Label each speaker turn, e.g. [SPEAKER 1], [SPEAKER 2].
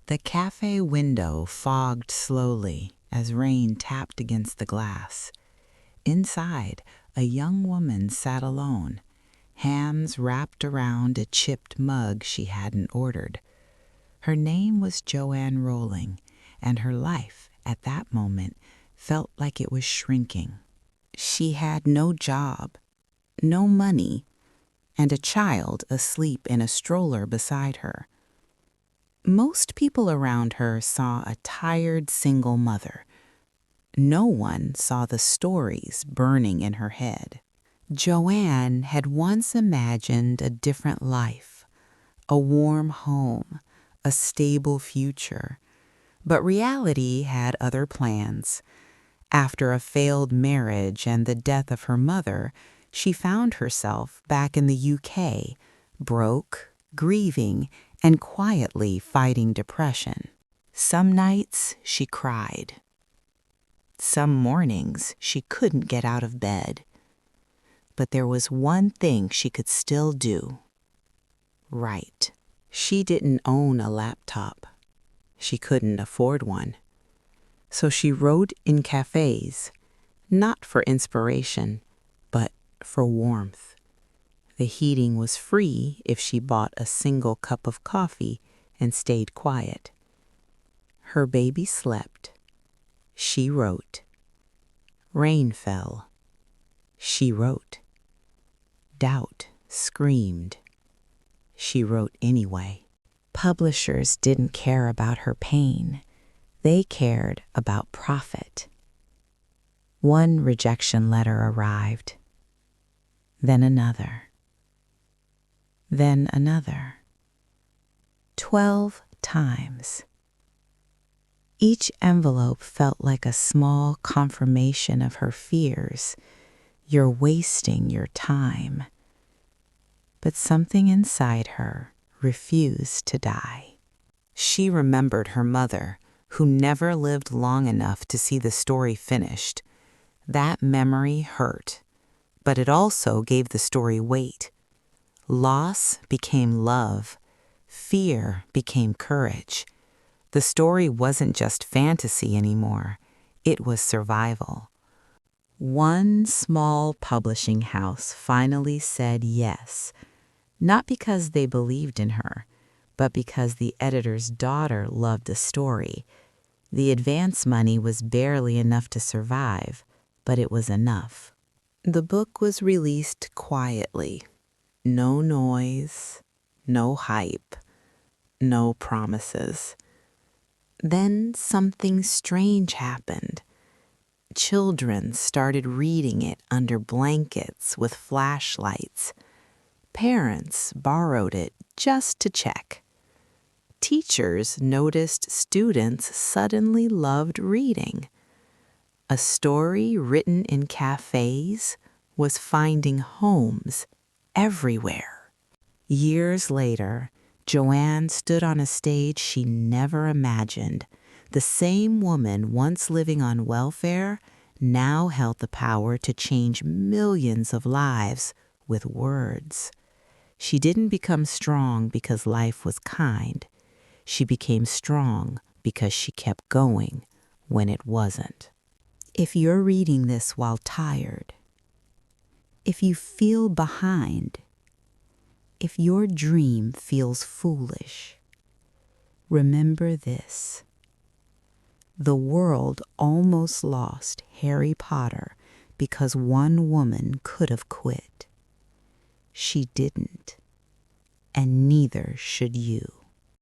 [SPEAKER 1] The cafe window fogged slowly as rain tapped against the glass. Inside, a young woman sat alone, hands wrapped around a chipped mug she hadn't ordered. Her name was Joanne Rowling, and her life, at that moment, felt like it was shrinking. She had no job, no money, and a child asleep in a stroller beside her. Most people around her saw a tired single mother. No one saw the stories burning in her head. Joanne had once imagined a different life, a warm home, a stable future. But reality had other plans. After a failed marriage and the death of her mother, she found herself back in the UK, broke, grieving, and quietly fighting depression. Some nights she cried. Some mornings she couldn't get out of bed. But there was one thing she could still do. Write. She didn't own a laptop. She couldn't afford one. So she wrote in cafes, not for inspiration, but for warmth. The heating was free if she bought a single cup of coffee and stayed quiet. Her baby slept. She wrote. Rain fell. She wrote. Doubt screamed. She wrote anyway. Publishers didn't care about her pain. They cared about profit. One rejection letter arrived. Then another. Then another. 12 times. Each envelope felt like a small confirmation of her fears. You're wasting your time. But something inside her refused to die. She remembered her mother, who never lived long enough to see the story finished. That memory hurt, but it also gave the story weight. Loss became love. Fear became courage. The story wasn't just fantasy anymore. It was survival. One small publishing house finally said yes, not because they believed in her, but because the editor's daughter loved the story. The advance money was barely enough to survive, but it was enough. The book was released quietly. No noise, no hype, no promises. Then something strange happened. Children started reading it under blankets with flashlights. Parents borrowed it just to check. Teachers noticed students suddenly loved reading. A story written in cafes was finding homes everywhere. Years later, Joanne stood on a stage she never imagined. The same woman once living on welfare now held the power to change millions of lives with words. She didn't become strong because life was kind. She became strong because she kept going when it wasn't. If you're reading this while tired, if you feel behind, if your dream feels foolish, remember this. The world almost lost Harry Potter because one woman could have quit. She didn't, and neither should you.